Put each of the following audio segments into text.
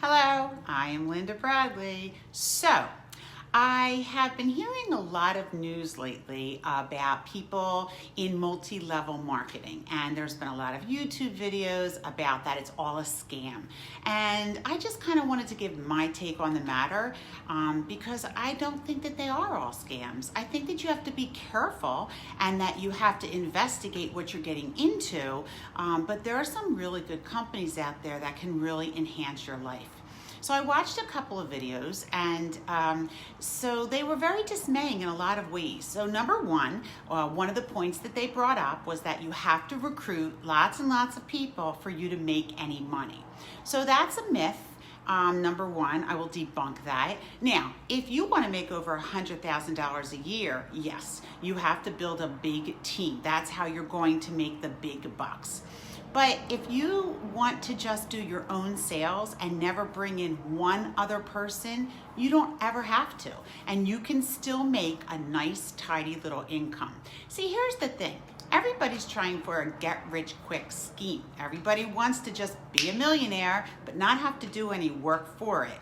Hello, I am Thelindabradley. So, I have been hearing a lot of news lately about people in multi-level marketing, and there's been a lot of YouTube videos about that. It's all a scam. And I just kind of wanted to give my take on the matter because I don't think that they are all scams. I think that you have to be careful and that you have to investigate what you're getting into, but there are some really good companies out there that can really enhance your life. So I watched a couple of videos, and so they were very dismaying in a lot of ways. So number one of the points that they brought up was that you have to recruit lots and lots of people for you to make any money. So that's a myth. Number one, I will debunk that. Now, if you want to make over $100,000 a year, yes, you have to build a big team. That's how you're going to make the big bucks. But if you want to just do your own sales and never bring in one other person, you don't ever have to. And you can still make a nice, tidy little income. See, here's the thing. Everybody's trying for a get-rich-quick scheme. Everybody wants to just be a millionaire, but not have to do any work for it.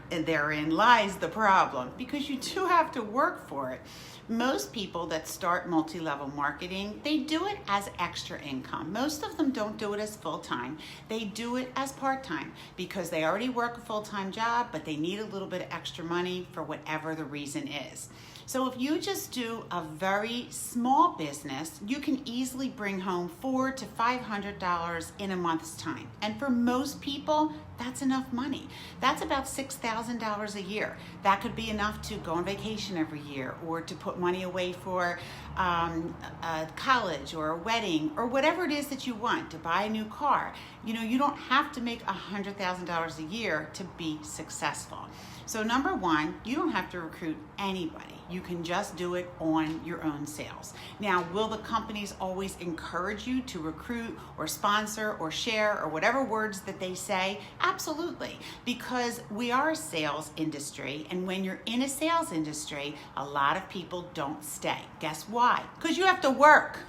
And therein lies the problem, because you do have to work for it. Most people that start multi-level marketing, they do it as extra income. Most of them don't do it as full-time. They do it as part-time because they already work a full-time job, but they need a little bit of extra money for whatever the reason is. So if you just do a very small business, you can easily bring home $400 to $500 in a month's time. And for most people, that's enough money. That's about $6,000 a year. That could be enough to go on vacation every year, or to put money away for college or a wedding, or whatever it is that you want, to buy a new car. You know, you don't have to make $100,000 a year to be successful. So number one, you don't have to recruit anybody. You can just do it on your own sales. Now, will the companies always encourage you to recruit or sponsor or share or whatever words that they say? Absolutely, because we are a sales industry, and when you're in a sales industry, a lot of people don't stay. Guess why? Because you have to work.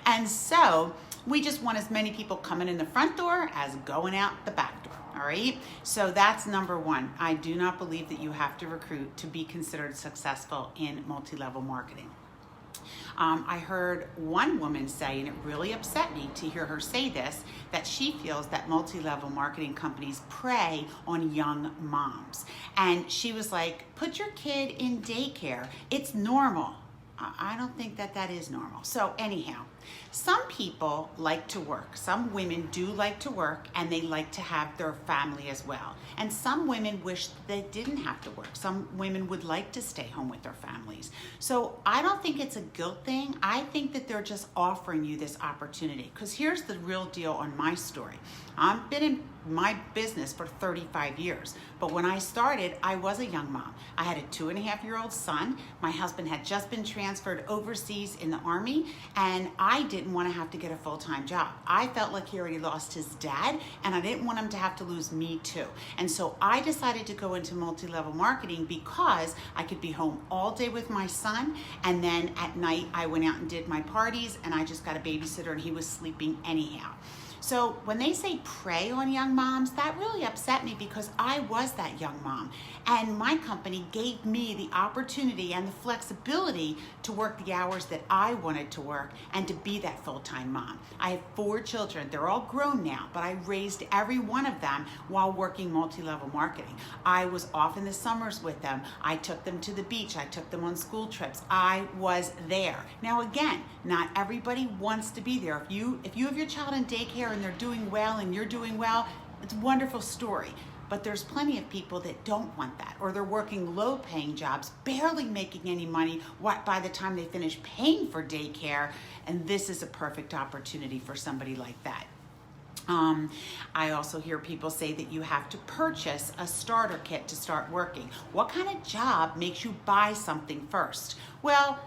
And so we just want as many people coming in the front door as going out the back door. All right, so that's number one. I do not believe that you have to recruit to be considered successful in multi-level marketing. I heard one woman say, and it really upset me to hear her say this, that she feels that multi-level marketing companies prey on young moms. And she was like, put your kid in daycare. It's normal. I don't think that that is normal. So anyhow, some people like to work. Some women do like to work, and they like to have their family as well. And some women wish they didn't have to work. Some women would like to stay home with their families. So I don't think it's a guilt thing. I think that they're just offering you this opportunity. Because here's the real deal on my story. I've been in my business for 35 years. But when I started, I was a young mom. I had a 2.5-year-old son. My husband had just been transferred overseas in the Army, and I didn't want to have to get a full-time job. I felt like he already lost his dad, and I didn't want him to have to lose me too. And so I decided to go into multi-level marketing because I could be home all day with my son, and then at night I went out and did my parties, and I just got a babysitter, and he was sleeping anyhow. So when they say prey on young moms, that really upset me because I was that young mom. And my company gave me the opportunity and the flexibility to work the hours that I wanted to work and to be that full-time mom. I have 4 children. They're all grown now, but I raised every one of them while working multi-level marketing. I was off in the summers with them. I took them to the beach. I took them on school trips. I was there. Now again, not everybody wants to be there. If you have your child in daycare and they're doing well and you're doing well, it's a wonderful story. But there's plenty of people that don't want that, or they're working low-paying jobs, barely making any money by the time they finish paying for daycare, and this is a perfect opportunity for somebody like that. I also hear people say that you have to purchase a starter kit to start working. What kind of job makes you buy something first? Well,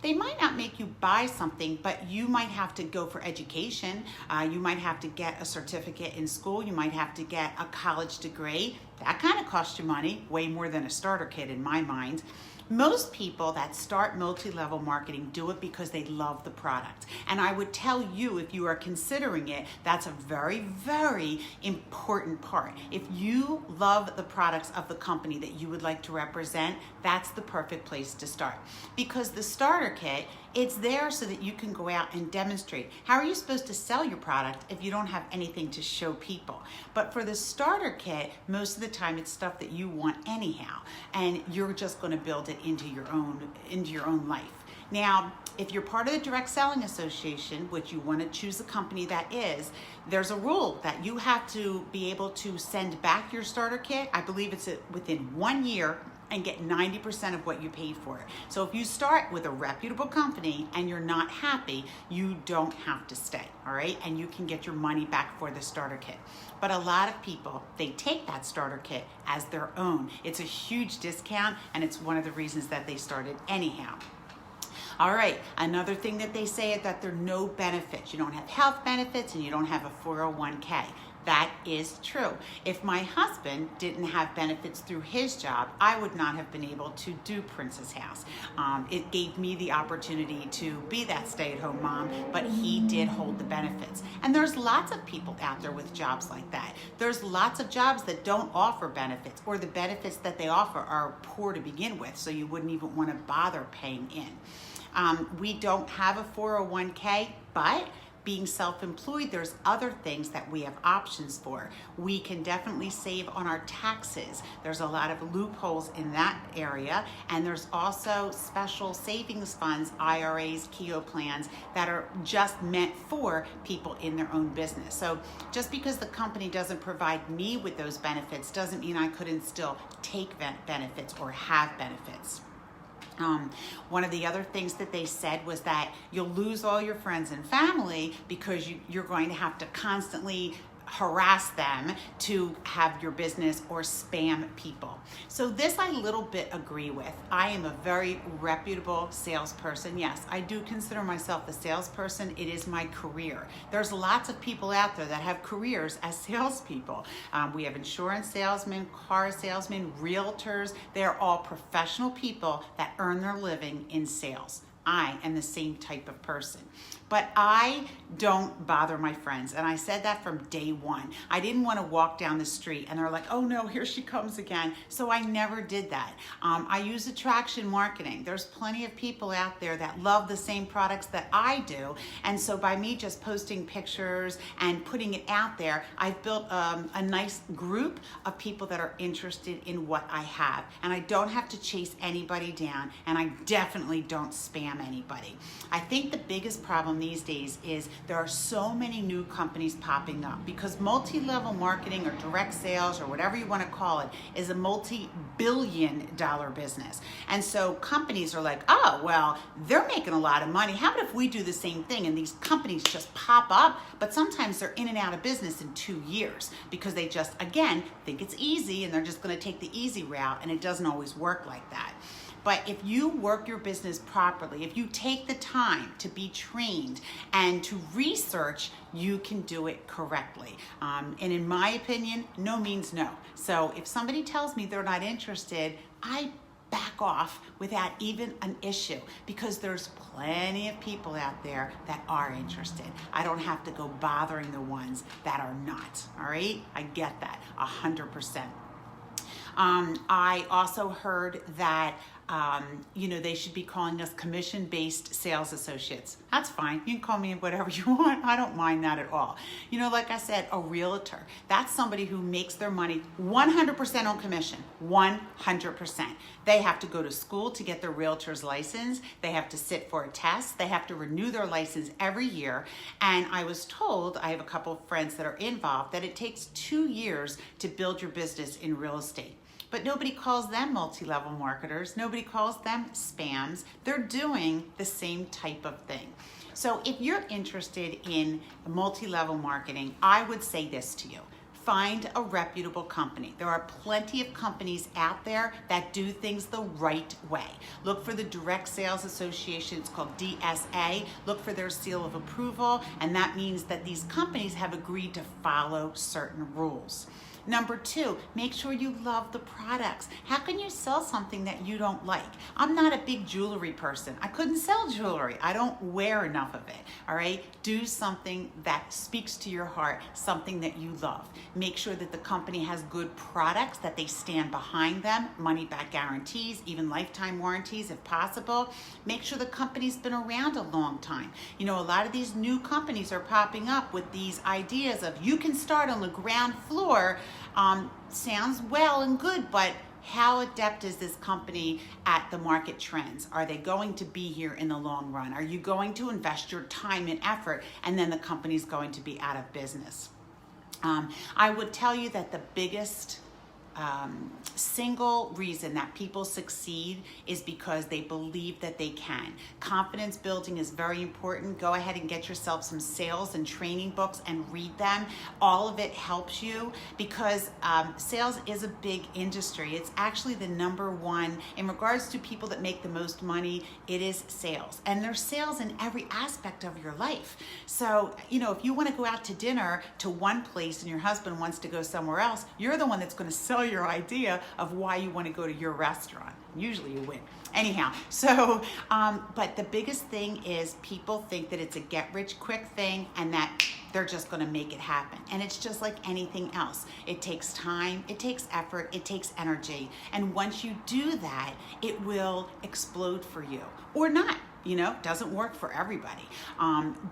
they might not make you buy something, but you might have to go for education. You might have to get a certificate in school. You might have to get a college degree. That kind of costs you money, way more than a starter kit in my mind. Most people that start multi-level marketing do it because they love the product. And I would tell you, if you are considering it, that's a very, very important part. If you love the products of the company that you would like to represent, that's the perfect place to start. Because the starter kit, it's there so that you can go out and demonstrate. How are you supposed to sell your product if you don't have anything to show people? But for the starter kit, most of the time it's stuff that you want anyhow, and you're just going to build it into your own life. Now, if you're part of the Direct Selling Association, which you want to choose a company that is, there's a rule that you have to be able to send back your starter kit. I believe it's within 1 year, and get 90% of what you paid for it. So if you start with a reputable company and you're not happy, you don't have to stay, all right? And you can get your money back for the starter kit. But a lot of people, they take that starter kit as their own. It's a huge discount, and it's one of the reasons that they started anyhow. All right, another thing that they say is that there are no benefits. You don't have health benefits and you don't have a 401k. That is true. If my husband didn't have benefits through his job, I would not have been able to do Princess House. It gave me the opportunity to be that stay-at-home mom, but he did hold the benefits. And there's lots of people out there with jobs like that. There's lots of jobs that don't offer benefits, or the benefits that they offer are poor to begin with, so you wouldn't even want to bother paying in. We don't have a 401k, but being self-employed, there's other things that we have options for. We can definitely save on our taxes. There's a lot of loopholes in that area, and there's also special savings funds, IRAs, Keogh plans that are just meant for people in their own business. So just because the company doesn't provide me with those benefits doesn't mean I couldn't still take benefits or have benefits. One of the other things that they said was that you'll lose all your friends and family because you're going to have to constantly harass them to have your business or spam people. So this I little bit agree with. I am a very reputable salesperson. Yes, I do consider myself a salesperson. It is my career. There's lots of people out there that have careers as salespeople. We have insurance salesmen, car salesmen, realtors. They're all professional people that earn their living in sales. I am the same type of person. But I don't bother my friends. And I said that from day one. I didn't want to walk down the street and they're like, oh no, here she comes again. So I never did that. I use attraction marketing. There's plenty of people out there that love the same products that I do. And so by me just posting pictures and putting it out there, I've built a nice group of people that are interested in what I have. And I don't have to chase anybody down, and I definitely don't spam anybody. I think the biggest problem these days is there are so many new companies popping up because multi-level marketing or direct sales or whatever you want to call it is a multi-billion-dollar business. And so companies are like, oh, well, they're making a lot of money. How about if we do the same thing? And these companies just pop up, but sometimes they're in and out of business in 2 years because they just, again, think it's easy and they're just going to take the easy route, and it doesn't always work like that. But if you work your business properly, if you take the time to be trained and to research, you can do it correctly. And in my opinion, no means no. So if somebody tells me they're not interested, I back off without even an issue because there's plenty of people out there that are interested. I don't have to go bothering the ones that are not, all right? I get that 100%. I also heard that they should be calling us commission-based sales associates. That's fine. You can call me whatever you want. I don't mind that at all. Like I said, a realtor, that's somebody who makes their money 100% on commission, 100%. They have to go to school to get their realtor's license. They have to sit for a test. They have to renew their license every year. And I was told, I have a couple of friends that are involved, that it takes 2 years to build your business in real estate. But nobody calls them multi-level marketers. Nobody calls them spams. They're doing the same type of thing. So if you're interested in multi-level marketing, I would say this to you. Find a reputable company. There are plenty of companies out there that do things the right way. Look for the Direct Sales Association, it's called DSA. Look for their seal of approval, and that means that these companies have agreed to follow certain rules. Number two, make sure you love the products. How can you sell something that you don't like? I'm not a big jewelry person. I couldn't sell jewelry. I don't wear enough of it, all right? Do something that speaks to your heart, something that you love. Make sure that the company has good products, that they stand behind them, money back guarantees, even lifetime warranties if possible. Make sure the company's been around a long time. You know, a lot of these new companies are popping up with these ideas of you can start on the ground floor. Sounds well and good, but how adept is this company at the market trends? Are they going to be here in the long run? Are you going to invest your time and effort and then the company's going to be out of business? I would tell you that the biggest single reason that people succeed is because they believe that they can. Confidence building is very important. Go ahead and get yourself some sales and training books and read them. All of it helps you because sales is a big industry. It's actually the number one in regards to people that make the most money. It is sales, and there's sales in every aspect of your life. So, you know, if you want to go out to dinner to one place and your husband wants to go somewhere else, you're the one that's going to sell your idea of why you want to go to your restaurant. Usually you win. Anyhow, so, but the biggest thing is people think that it's a get-rich-quick thing and that they're just going to make it happen. And it's just like anything else. It takes time, it takes effort, it takes energy. And once you do that, it will explode for you or not. You know, doesn't work for everybody.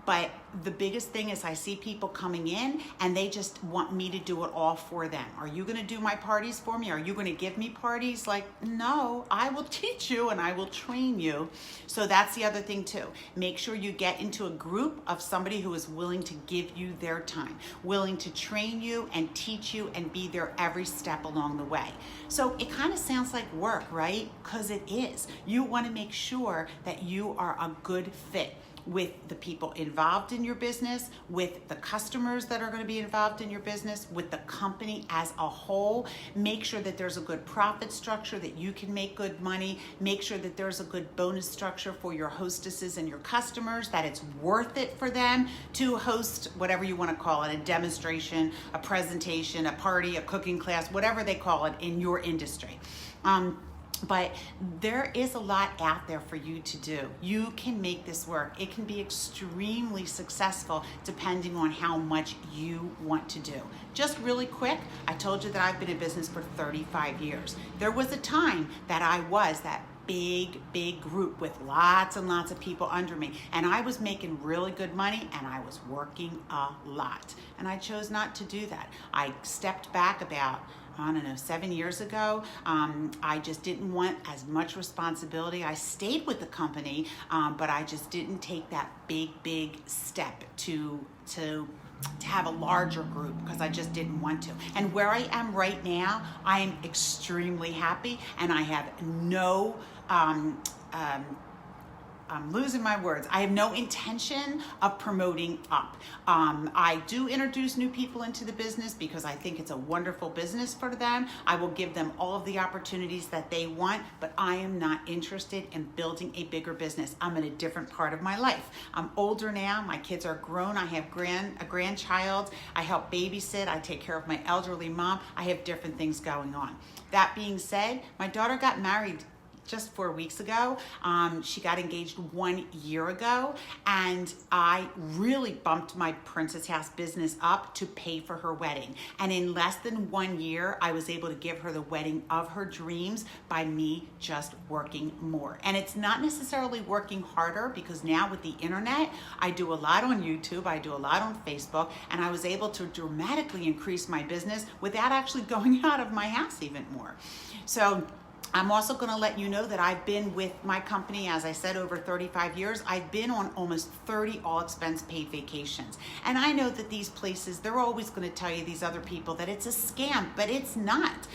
But the biggest thing is I see people coming in and they just want me to do it all for them. Are you going to do my parties for me? Are you going to give me parties? Like, no, I will teach you and I will train you. So that's the other thing too. Make sure you get into a group of somebody who is willing to give you their time, willing to train you and teach you and be there every step along the way. So it kind of sounds like work, right? Because it is. You want to make sure that you are a good fit with the people involved in your business, with the customers that are going to be involved in your business, with the company as a whole. Make sure that there's a good profit structure, that you can make good money. Make sure that there's a good bonus structure for your hostesses and your customers, that it's worth it for them to host whatever you want to call it, a demonstration, a presentation, a party, a cooking class, whatever they call it in your industry. But there is a lot out there for you to do. You can make this work. It can be extremely successful depending on how much you want to do. Just really quick, I told you that I've been in business for 35 years. There was a time that I was that big group with lots and lots of people under me, and I was making really good money and I was working a lot, and I chose not to do that. I stepped back about 7 years ago. I just didn't want as much responsibility. I stayed with the company, but I just didn't take that big step to have a larger group because I just didn't want to. And where I am right now, I am extremely happy, and I have no I'm losing my words. I have no intention of promoting up. I do introduce new people into the business because I think it's a wonderful business for them. I will give them all of the opportunities that they want, but I am not interested in building a bigger business. I'm in a different part of my life. I'm older now. My kids are grown. I have a grandchild. I help babysit. I take care of my elderly mom. I have different things going on. That being said, my daughter got married just 4 weeks ago. She got engaged 1 year ago, and I really bumped my Princess House business up to pay for her wedding. And in less than 1 year, I was able to give her the wedding of her dreams by me just working more. And it's not necessarily working harder, because now with the internet, I do a lot on YouTube, I do a lot on Facebook, and I was able to dramatically increase my business without actually going out of my house even more. So I'm also going to let you know that I've been with my company, as I said, over 35 years. I've been on almost 30 all-expense paid vacations. And I know that these places, they're always going to tell you, these other people, that it's a scam, but it's not.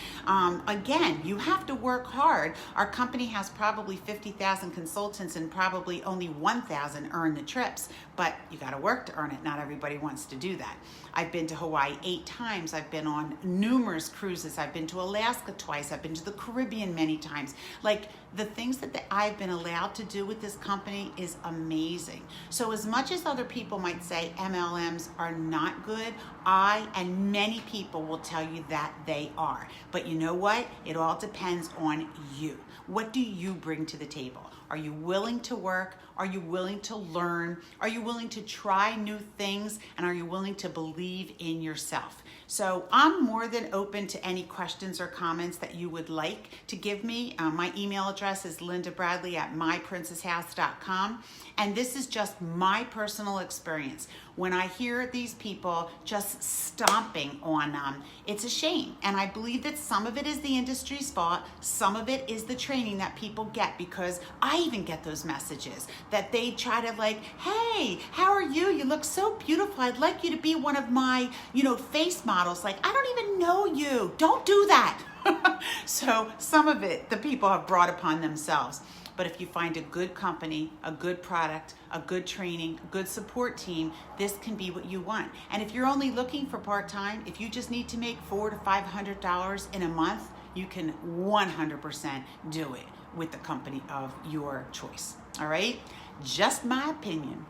Again, you have to work hard. Our company has probably 50,000 consultants and probably only 1,000 earn the trips. but you got to work to earn it. Not everybody wants to do that. I've been to Hawaii 8 times. I've been on numerous cruises. I've been to Alaska twice. I've been to the Caribbean many times. Like, the things that I've been allowed to do with this company is amazing. So as much as other people might say MLMs are not good, I and many people will tell you that they are. But you know what? It all depends on you. What do you bring to the table? Are you willing to work? Are you willing to learn? Are you willing to try new things? And are you willing to believe in yourself? So I'm more than open to any questions or comments that you would like to give me. My email address is Thelindabradley@myprincesshouse.com. And this is just my personal experience. When I hear these people just stomping on it's a shame. And I believe that some of it is the industry's fault. Some of it is the training that people get, because I even get those messages that they try to like, hey, how are you? You look so beautiful. I'd like you to be one of my, face models. Like, I don't even know you. Don't do that. So some of it, the people have brought upon themselves. But if you find a good company, a good product, a good training, a good support team, this can be what you want. And if you're only looking for part-time, if you just need to make $400 to $500 in a month, you can 100% do it with the company of your choice. All right? Just my opinion.